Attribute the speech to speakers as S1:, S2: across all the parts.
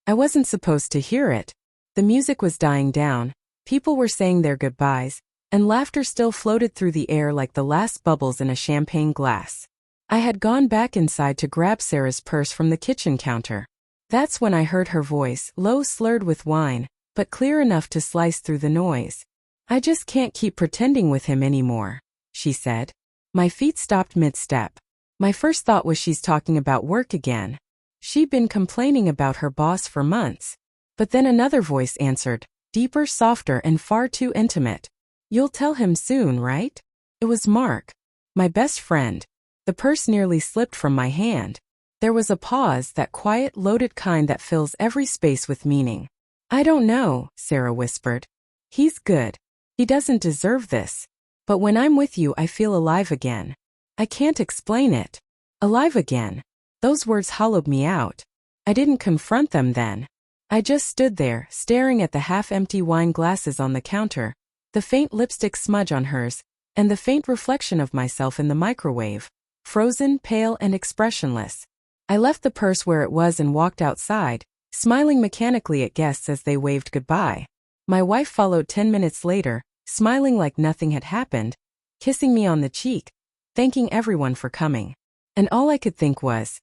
S1: I wasn't supposed to hear it. The music was dying down, people were saying their goodbyes, and laughter still floated through the air like the last bubbles in a champagne glass. I had gone back inside to grab Sarah's purse from the kitchen counter. That's when I heard her voice, low, slurred with wine, but clear enough to slice through the noise. "I just can't keep pretending with him anymore," she said. My feet stopped mid-step. My first thought was she's talking about work again. She'd been complaining about her boss for months. But then another voice answered, deeper, softer, and far too intimate. "You'll tell him soon, right?" It was Mark, my best friend. The purse nearly slipped from my hand. There was a pause, that quiet, loaded kind that fills every space with meaning. "I don't know," Sarah whispered. "He's good. He doesn't deserve this. But when I'm with you, I feel alive again. I can't explain it. Alive again." Those words hollowed me out. I didn't confront them then. I just stood there, staring at the half-empty wine glasses on the counter, the faint lipstick smudge on hers, and the faint reflection of myself in the microwave, frozen, pale, and expressionless. I left the purse where it was and walked outside, smiling mechanically at guests as they waved goodbye. My wife followed 10 minutes later, smiling like nothing had happened, kissing me on the cheek, thanking everyone for coming. And all I could think was,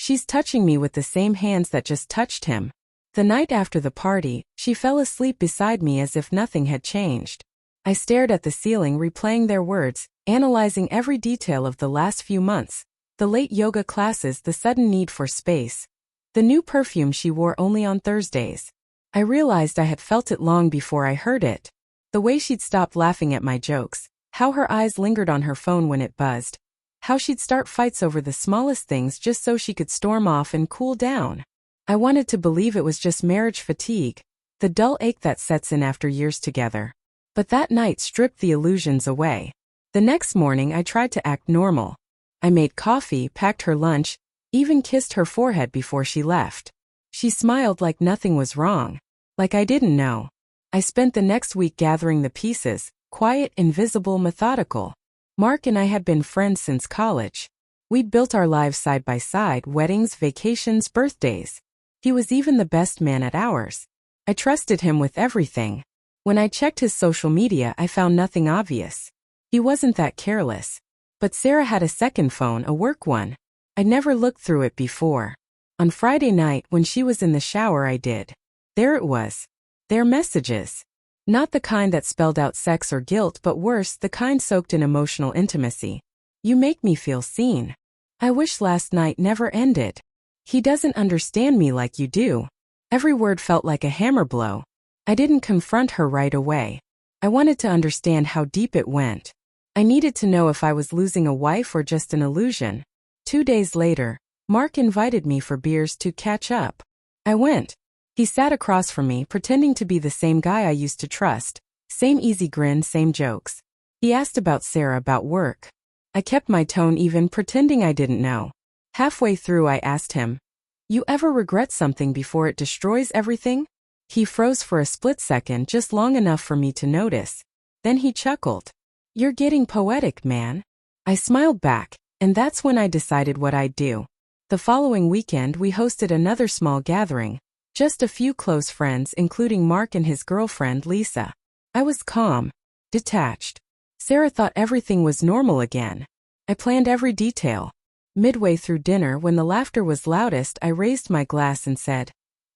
S1: she's touching me with the same hands that just touched him. The night after the party, she fell asleep beside me as if nothing had changed. I stared at the ceiling, replaying their words, analyzing every detail of the last few months, the late yoga classes, the sudden need for space, the new perfume she wore only on Thursdays. I realized I had felt it long before I heard it. The way she'd stopped laughing at my jokes, how her eyes lingered on her phone when it buzzed, how she'd start fights over the smallest things just so she could storm off and cool down. I wanted to believe it was just marriage fatigue, the dull ache that sets in after years together. But that night stripped the illusions away. The next morning I tried to act normal. I made coffee, packed her lunch, even kissed her forehead before she left. She smiled like nothing was wrong, like I didn't know. I spent the next week gathering the pieces, quiet, invisible, methodical. Mark and I had been friends since college. We'd built our lives side by side, weddings, vacations, birthdays. He was even the best man at ours. I trusted him with everything. When I checked his social media, I found nothing obvious. He wasn't that careless. But Sarah had a second phone, a work one. I'd never looked through it before. On Friday night, when she was in the shower, I did. There it was. Their messages. Not the kind that spelled out sex or guilt, but worse, the kind soaked in emotional intimacy. "You make me feel seen. I wish last night never ended. He doesn't understand me like you do." Every word felt like a hammer blow. I didn't confront her right away. I wanted to understand how deep it went. I needed to know if I was losing a wife or just an illusion. 2 days later, Mark invited me for beers to catch up. I went. He sat across from me, pretending to be the same guy I used to trust. Same easy grin, same jokes. He asked about Sarah, about work. I kept my tone even, pretending I didn't know. Halfway through I asked him, "You ever regret something before it destroys everything?" He froze for a split second, just long enough for me to notice. Then he chuckled. "You're getting poetic, man." I smiled back, and that's when I decided what I'd do. The following weekend we hosted another small gathering. Just a few close friends, including Mark and his girlfriend Lisa. I was calm, detached. Sarah thought everything was normal again. I planned every detail. Midway through dinner, when the laughter was loudest, I raised my glass and said,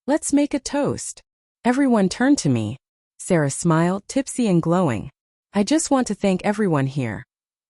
S1: "Let's make a toast." Everyone turned to me. Sarah smiled, tipsy and glowing. "I just want to thank everyone here,"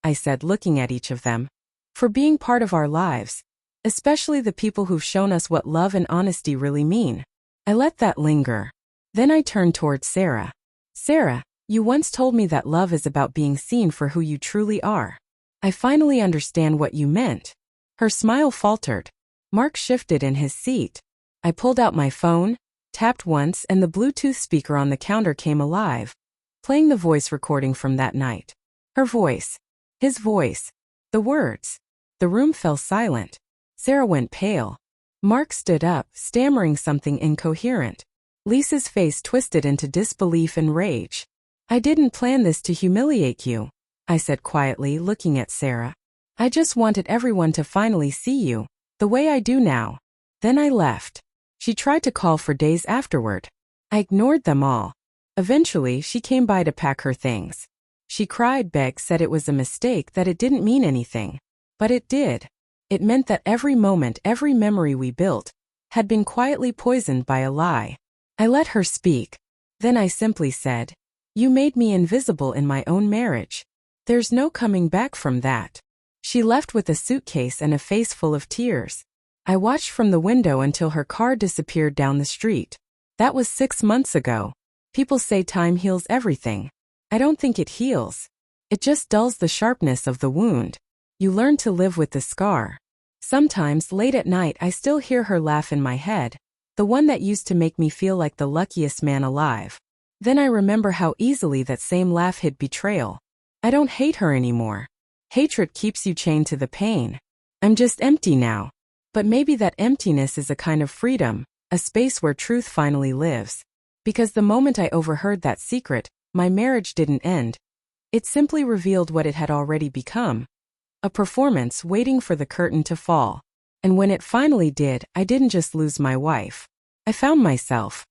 S1: I said, looking at each of them, "for being part of our lives, especially the people who've shown us what love and honesty really mean." I let that linger. Then I turned toward Sarah. "Sarah, you once told me that love is about being seen for who you truly are. I finally understand what you meant." Her smile faltered. Mark shifted in his seat. I pulled out my phone, tapped once, and the Bluetooth speaker on the counter came alive, playing the voice recording from that night. Her voice. His voice. The words. The room fell silent. Sarah went pale. Mark stood up, stammering something incoherent. Lisa's face twisted into disbelief and rage. "I didn't plan this to humiliate you," I said quietly, looking at Sarah. "I just wanted everyone to finally see you, the way I do now." Then I left. She tried to call for days afterward. I ignored them all. Eventually, she came by to pack her things. She cried, begged, said it was a mistake, that it didn't mean anything. But it did. It meant that every moment, every memory we built, had been quietly poisoned by a lie. I let her speak. Then I simply said, "You made me invisible in my own marriage. There's no coming back from that." She left with a suitcase and a face full of tears. I watched from the window until her car disappeared down the street. That was 6 months ago. People say time heals everything. I don't think it heals. It just dulls the sharpness of the wound. You learn to live with the scar. Sometimes, late at night, I still hear her laugh in my head, the one that used to make me feel like the luckiest man alive. Then I remember how easily that same laugh hid betrayal. I don't hate her anymore. Hatred keeps you chained to the pain. I'm just empty now. But maybe that emptiness is a kind of freedom, a space where truth finally lives. Because the moment I overheard that secret, my marriage didn't end. It simply revealed what it had already become. A performance waiting for the curtain to fall. And when it finally did, I didn't just lose my wife. I found myself.